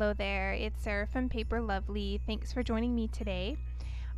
Hello there, it's Sarah from Paper Lovely. Thanks for joining me today.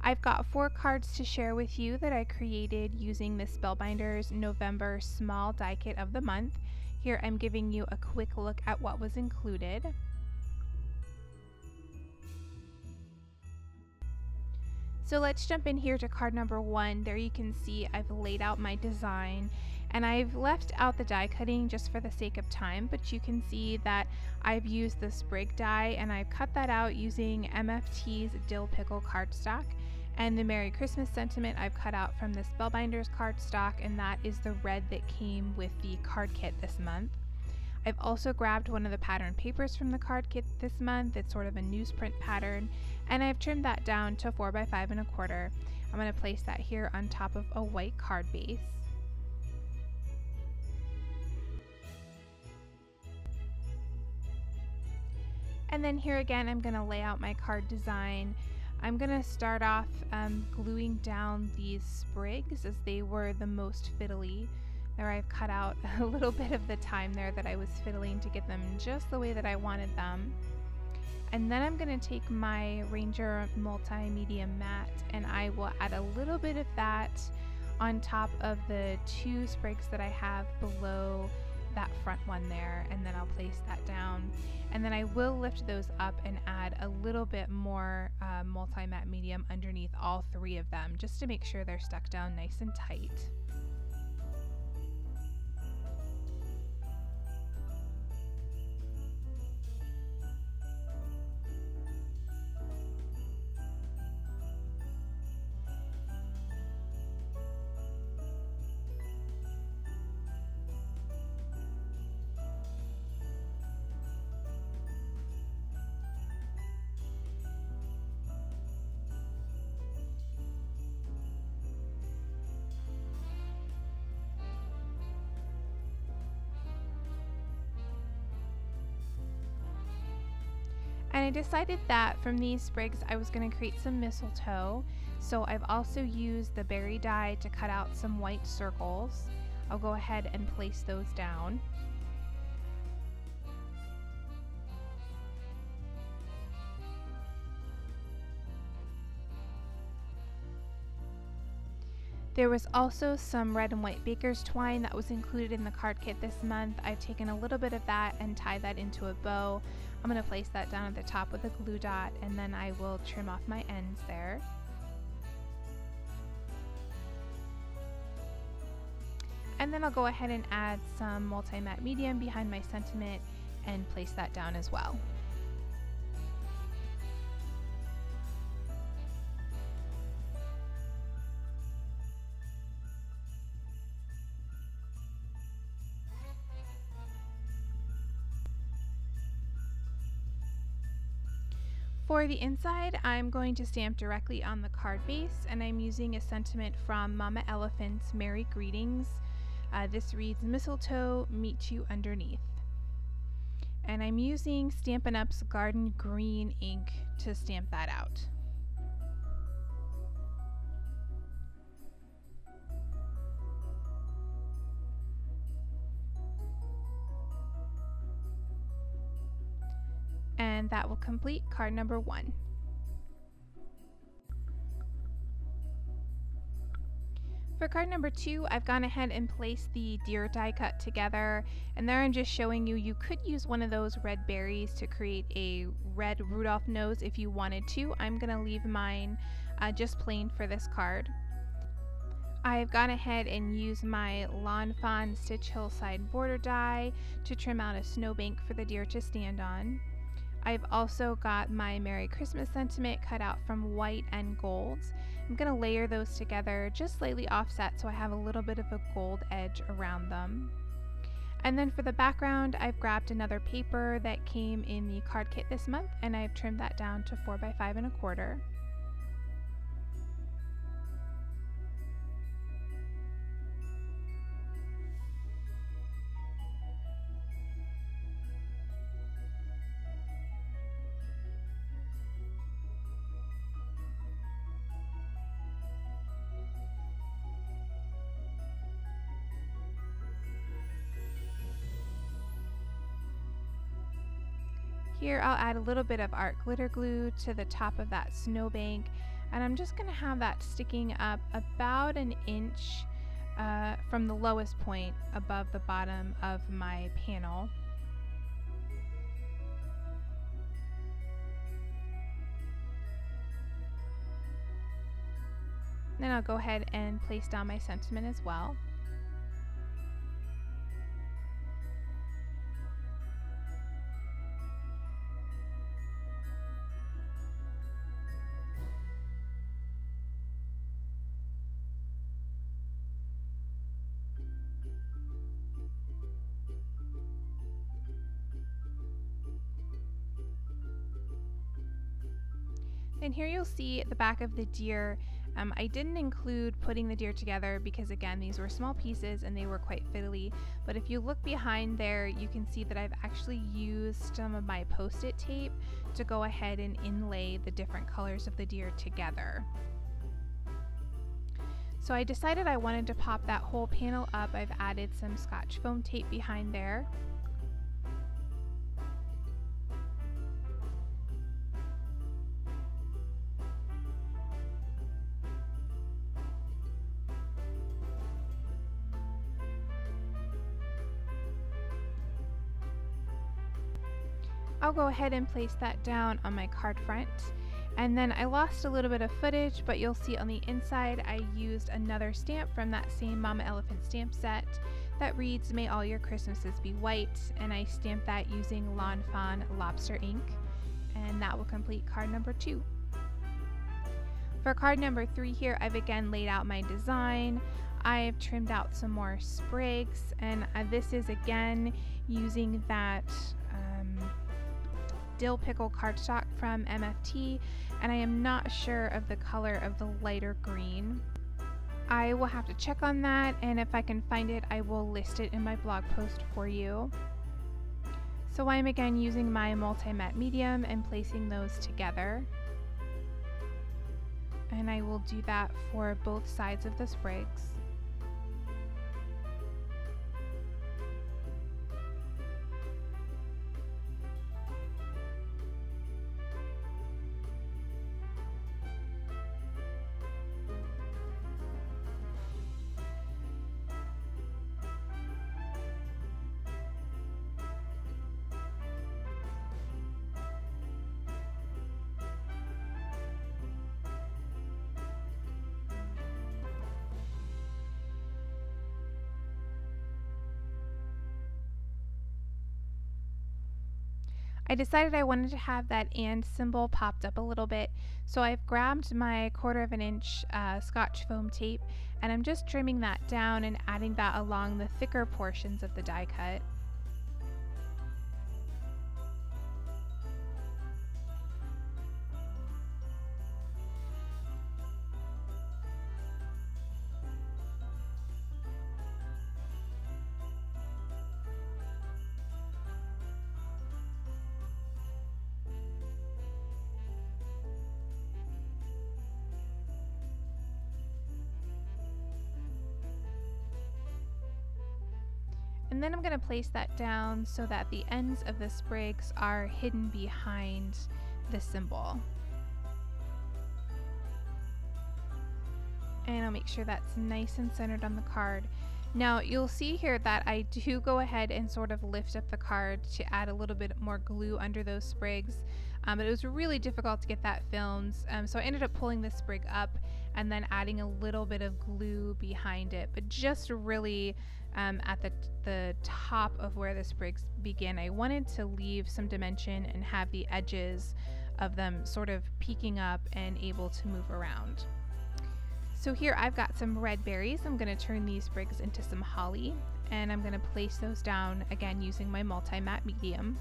I've got 4 cards to share with you that I created using the Spellbinders November Small Die Kit of the Month. Here I'm giving you a quick look at what was included. So let's jump in here to card number 1. There you can see I've laid out my design, and I've left out the die cutting just for the sake of time, but you can see that I've used the sprig die and I've cut that out using MFT's Dill Pickle cardstock, and the Merry Christmas sentiment I've cut out from the Spellbinders cardstock, and that is the red that came with the card kit this month. I've also grabbed one of the pattern papers from the card kit this month. It's sort of a newsprint pattern, and I've trimmed that down to 4 by 5 1/4. I'm going to place that here on top of a white card base. And then here again, I'm going to lay out my card design. I'm going to start off gluing down these sprigs, as they were the most fiddly. There I've cut out a little bit of the time there that I was fiddling to get them just the way that I wanted them. And then I'm going to take my Ranger Multimedia Matte and I will add a little bit of that on top of the 2 sprigs that I have below that front one there, and then I'll place that down. And then I will lift those up and add a little bit more multi-matte medium underneath all 3 of them, just to make sure they're stuck down nice and tight. And I decided that from these sprigs I was going to create some mistletoe, so I've also used the berry die to cut out some white circles. I'll go ahead and place those down. There was also some red and white baker's twine that was included in the card kit this month. I've taken a little bit of that and tied that into a bow. I'm going to place that down at the top with a glue dot, and then I will trim off my ends there. And then I'll go ahead and add some multi-matte medium behind my sentiment and place that down as well. For the inside, I'm going to stamp directly on the card base, and I'm using a sentiment from Mama Elephant's Merry Greetings. This reads, "Mistletoe, meet you underneath." And I'm using Stampin' Up's Garden Green ink to stamp that out. And that will complete card number 1. For card number 2, I've gone ahead and placed the deer die cut together, and there I'm just showing you could use one of those red berries to create a red Rudolph nose if you wanted to. I'm going to leave mine just plain for this card. I've gone ahead and used my Lawn Fawn Stitch Hillside border die to trim out a snowbank for the deer to stand on. I've also got my Merry Christmas sentiment cut out from white and golds. I'm going to layer those together just slightly offset so I have a little bit of a gold edge around them. And then for the background, I've grabbed another paper that came in the card kit this month, and I've trimmed that down to 4 by 5 1/4. Here I'll add a little bit of art glitter glue to the top of that snowbank, and I'm just going to have that sticking up about an inch from the lowest point above the bottom of my panel. Then I'll go ahead and place down my sentiment as well. And here you'll see the back of the deer. I didn't include putting the deer together because, again, these were small pieces and they were quite fiddly. But if you look behind there, you can see that I've actually used some of my post-it tape to go ahead and inlay the different colors of the deer together. So I decided I wanted to pop that whole panel up. I've added some Scotch foam tape behind there. I'll go ahead and place that down on my card front, and then I lost a little bit of footage, but you'll see on the inside I used another stamp from that same Mama Elephant stamp set that reads "May all your Christmases be white," and I stamped that using Lawn Fawn Lobster ink, and that will complete card number 2. For card number 3 here, I've again laid out my design. I've trimmed out some more sprigs, and this is again using that dill pickle cardstock from MFT, and I am not sure of the color of the lighter green. I will have to check on that, and if I can find it, I will list it in my blog post for you. So I'm again using my multi-matte medium and placing those together, and I will do that for both sides of the sprigs. I decided I wanted to have that "and" symbol popped up a little bit, so I've grabbed my 1/4 inch Scotch foam tape, and I'm just trimming that down and adding that along the thicker portions of the die cut. And then I'm going to place that down so that the ends of the sprigs are hidden behind the symbol. And I'll make sure that's nice and centered on the card. Now you'll see here that I do go ahead and sort of lift up the card to add a little bit more glue under those sprigs. But it was really difficult to get that filmed, so I ended up pulling the sprig up and then adding a little bit of glue behind it, but just really at the top of where the sprigs begin. I wanted to leave some dimension and have the edges of them sort of peeking up and able to move around. So here I've got some red berries. I'm going to turn these sprigs into some holly, and I'm going to place those down again using my multi-matte medium.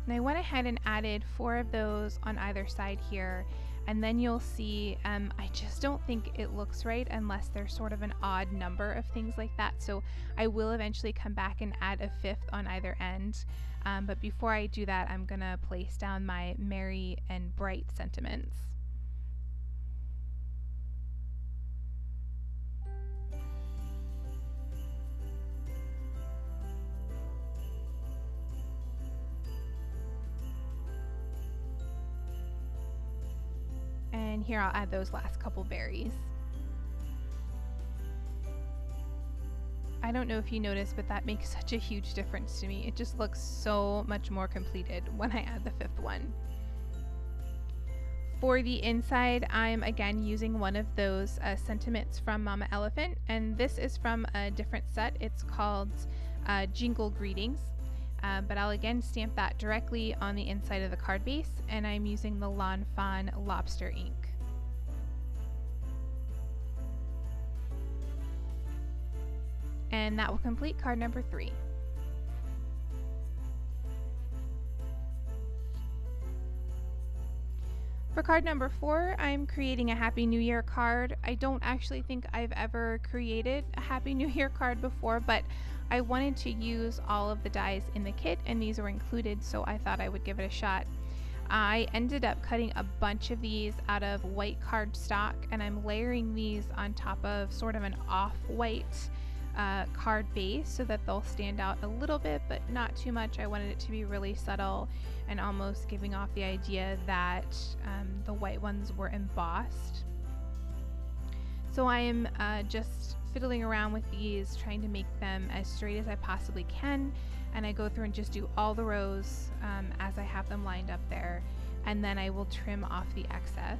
And I went ahead and added 4 of those on either side here, and then you'll see I just don't think it looks right unless there's sort of an odd number of things like that, so I will eventually come back and add a 5th on either end, but before I do that I'm gonna place down my merry and bright sentiments. And here I'll add those last couple berries. I don't know if you noticed, but that makes such a huge difference to me. It just looks so much more completed when I add the fifth one. For the inside, I'm again using one of those sentiments from Mama Elephant, and this is from a different set. It's called Jingle Greetings, but I'll again stamp that directly on the inside of the card base, and I'm using the Fawn Lobster ink. And that will complete card number 3. For card number 4, I'm creating a Happy New Year card. I don't actually think I've ever created a Happy New Year card before, but I wanted to use all of the dies in the kit, and these were included, so I thought I would give it a shot. I ended up cutting a bunch of these out of white cardstock, and I'm layering these on top of sort of an off-white card base so that they'll stand out a little bit, but not too much. I wanted it to be really subtle and almost giving off the idea that the white ones were embossed. So I am just fiddling around with these, trying to make them as straight as I possibly can, and I go through and just do all the rows as I have them lined up there, and then I will trim off the excess.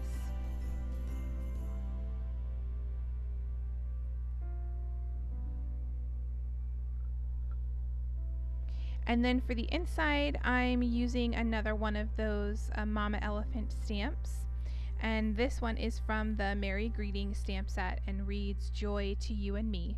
And then for the inside, I'm using another one of those Mama Elephant stamps. And this one is from the Merry Greetings stamp set and reads, "Joy to you and me."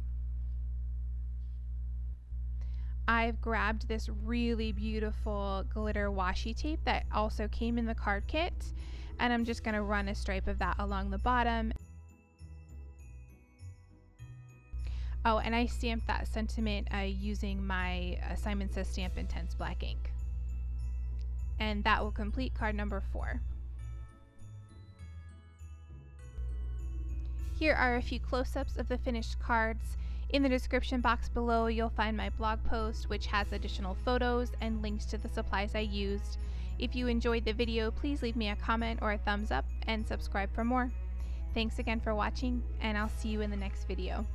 I've grabbed this really beautiful glitter washi tape that also came in the card kit, and I'm just going to run a stripe of that along the bottom. Oh, and I stamped that sentiment using my Simon Says Stamp Intense black ink. And that will complete card number 4. Here are a few close-ups of the finished cards. In the description box below, you'll find my blog post, which has additional photos and links to the supplies I used. If you enjoyed the video, please leave me a comment or a thumbs up and subscribe for more. Thanks again for watching, and I'll see you in the next video.